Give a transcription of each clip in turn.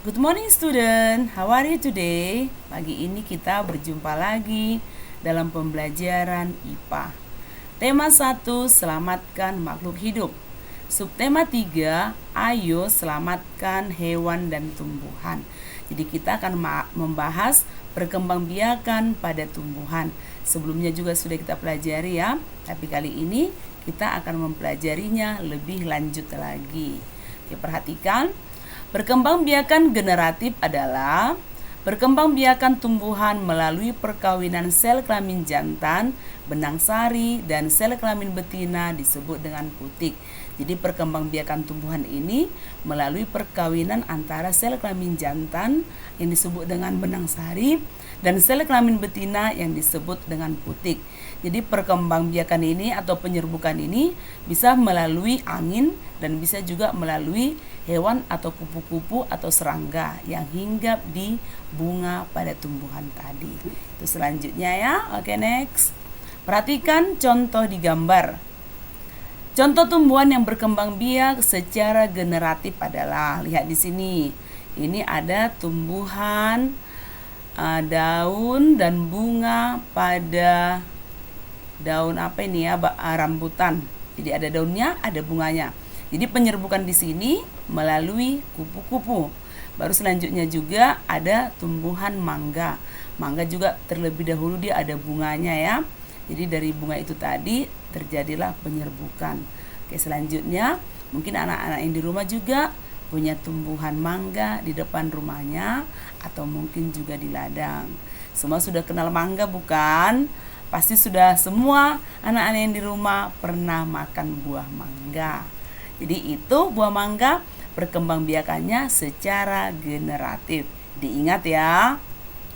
Good morning student, how are you today? Pagi ini kita berjumpa lagi dalam pembelajaran IPA. Tema 1, selamatkan makhluk hidup. Subtema 3, ayo selamatkan hewan dan tumbuhan. Jadi kita akan membahas perkembangbiakan pada tumbuhan. Sebelumnya juga sudah kita pelajari ya, tapi kali ini kita akan mempelajarinya lebih lanjut lagi. Oke, perhatikan. Perkembangbiakan generatif adalah perkembangbiakan tumbuhan melalui perkawinan sel kelamin jantan, benang sari, dan sel kelamin betina disebut dengan putik. Jadi perkembangbiakan tumbuhan ini melalui perkawinan antara sel kelamin jantan yang disebut dengan benang sari dan sel kelamin betina yang disebut dengan putik. Jadi perkembangbiakan ini atau penyerbukan ini bisa melalui angin dan bisa juga melalui hewan atau kupu-kupu atau serangga yang hinggap di bunga pada tumbuhan tadi. Itu selanjutnya ya. Oke, next. Perhatikan contoh di gambar. Contoh tumbuhan yang berkembang biak secara generatif adalah, lihat di sini. Ini ada tumbuhan daun dan bunga pada daun apa ini ya, rambutan. Jadi ada daunnya, ada bunganya. Jadi penyerbukan di sini melalui kupu-kupu. Baru selanjutnya juga ada tumbuhan mangga. Mangga juga terlebih dahulu dia ada bunganya ya. Jadi dari bunga itu tadi terjadilah penyerbukan. Oke, selanjutnya mungkin anak-anak yang di rumah juga punya tumbuhan mangga di depan rumahnya atau mungkin juga di ladang. Semua sudah kenal mangga bukan? Pasti sudah semua anak-anak yang di rumah pernah makan buah mangga. Jadi itu buah mangga perkembangbiakannya secara generatif. Diingat ya.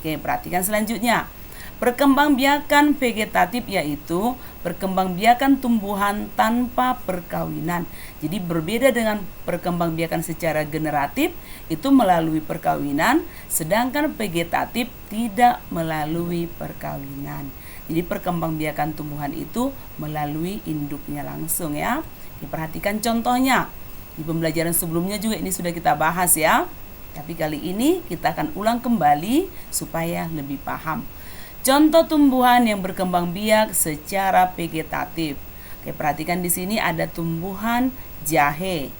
Oke, perhatikan selanjutnya. Perkembangbiakan vegetatif yaitu perkembangbiakan tumbuhan tanpa perkawinan. Jadi berbeda dengan perkembangbiakan secara generatif itu melalui perkawinan, sedangkan vegetatif tidak melalui perkawinan. Jadi perkembangbiakan tumbuhan itu melalui induknya langsung ya. Diperhatikan contohnya. Di pembelajaran sebelumnya juga ini sudah kita bahas ya. Tapi kali ini kita akan ulang kembali supaya lebih paham. Contoh tumbuhan yang berkembang biak secara vegetatif. Oke, perhatikan di sini ada tumbuhan jahe.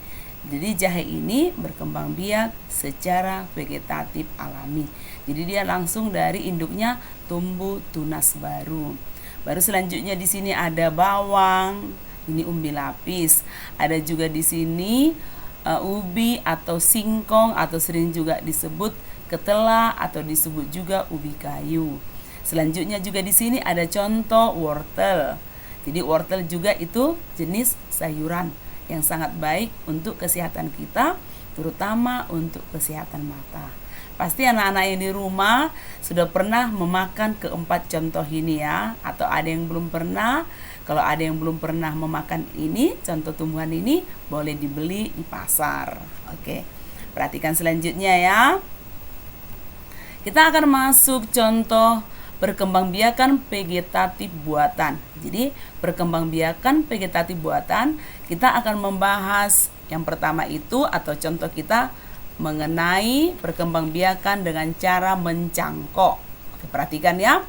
Jadi jahe ini berkembang biak secara vegetatif alami. Jadi dia langsung dari induknya tumbuh tunas baru. Baru selanjutnya di sini ada bawang. Ini umbi lapis. Ada juga di sini ubi atau singkong atau sering juga disebut ketela atau disebut juga ubi kayu. Selanjutnya juga di sini ada contoh wortel. Jadi wortel juga itu jenis sayuran yang sangat baik untuk kesehatan kita, terutama untuk kesehatan mata. Pasti anak-anak yang di rumah sudah pernah memakan keempat contoh ini ya, atau ada yang belum pernah. Kalau ada yang belum pernah memakan ini, contoh tumbuhan ini boleh dibeli di pasar. Oke, perhatikan selanjutnya ya. Kita akan masuk contoh perkembangbiakan vegetatif buatan. Jadi perkembangbiakan vegetatif buatan kita akan membahas yang pertama itu atau contoh kita mengenai perkembangbiakan dengan cara mencangkok. Oke, perhatikan ya.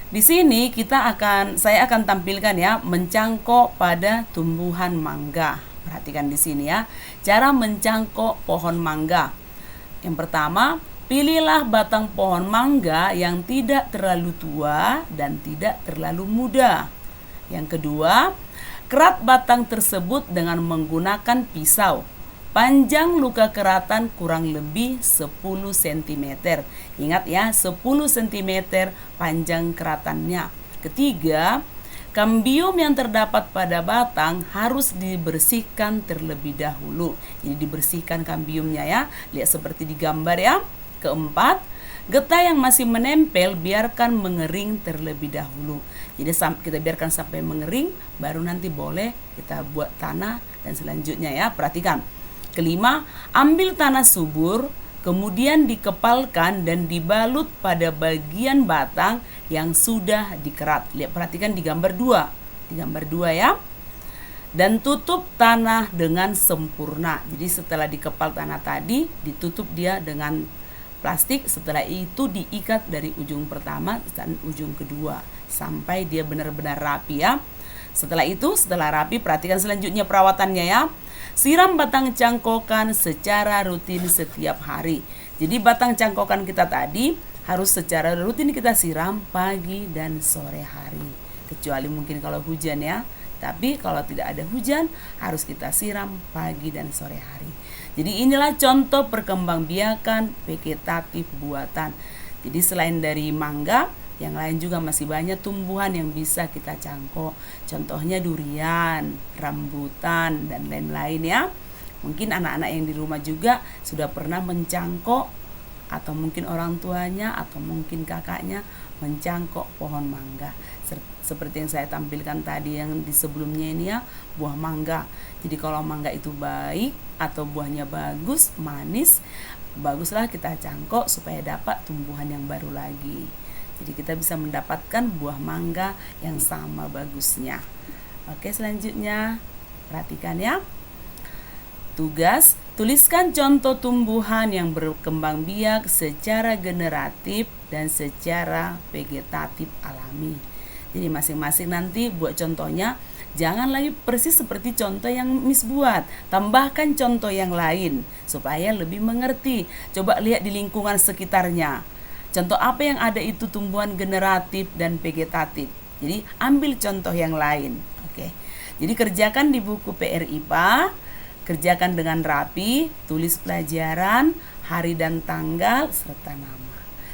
Di sini saya akan tampilkan ya mencangkok pada tumbuhan mangga. Perhatikan di sini ya, cara mencangkok pohon mangga. Yang pertama, pilihlah batang pohon mangga yang tidak terlalu tua dan tidak terlalu muda. Yang kedua, kerat batang tersebut dengan menggunakan pisau. Panjang luka keratan kurang lebih 10 cm. Ingat ya, 10 cm panjang keratannya. Ketiga, kambium yang terdapat pada batang harus dibersihkan terlebih dahulu. Jadi dibersihkan kambiumnya ya. Lihat seperti di gambar ya. Keempat, getah yang masih menempel biarkan mengering terlebih dahulu. Jadi kita biarkan sampai mengering, baru nanti boleh kita buat tanah dan selanjutnya ya. Perhatikan. Kelima, ambil tanah subur, kemudian dikepalkan dan dibalut pada bagian batang yang sudah dikerat. Lihat, perhatikan di gambar 2. Di gambar 2 ya. Dan tutup tanah dengan sempurna. Jadi setelah dikepal tanah tadi, ditutup dia dengan plastik. Setelah itu diikat dari ujung pertama dan ujung kedua sampai dia benar-benar rapi ya. Setelah itu, setelah rapi, perhatikan selanjutnya perawatannya ya. Siram batang cangkokan secara rutin setiap hari. Jadi batang cangkokan kita tadi harus secara rutin kita siram pagi dan sore hari. Kecuali mungkin kalau hujan ya. Tapi kalau tidak ada hujan, harus kita siram pagi dan sore hari. Jadi inilah contoh perkembangbiakan vegetatif buatan. Jadi selain dari mangga, yang lain juga masih banyak tumbuhan yang bisa kita cangkok. Contohnya durian, rambutan, dan lain-lain ya. Mungkin anak-anak yang di rumah juga sudah pernah mencangkok, atau mungkin orang tuanya, atau mungkin kakaknya mencangkok pohon mangga. Seperti yang saya tampilkan tadi yang di sebelumnya ini ya, buah mangga. Jadi kalau mangga itu baik atau buahnya bagus, manis, baguslah kita cangkok supaya dapat tumbuhan yang baru lagi. Jadi kita bisa mendapatkan buah mangga yang sama bagusnya. Oke, selanjutnya perhatikan ya. Tugas, tuliskan contoh tumbuhan yang berkembang biak secara generatif dan secara vegetatif alami. Jadi masing-masing nanti buat contohnya. Jangan lagi persis seperti contoh yang Miss buat. Tambahkan contoh yang lain supaya lebih mengerti. Coba lihat di lingkungan sekitarnya. Contoh apa yang ada itu tumbuhan generatif dan vegetatif. Jadi ambil contoh yang lain. Oke. Jadi kerjakan di buku PR IPA, kerjakan dengan rapi, tulis pelajaran, hari dan tanggal serta nama.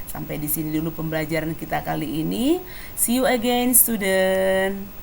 Sampai di sini dulu pembelajaran kita kali ini. See you again student.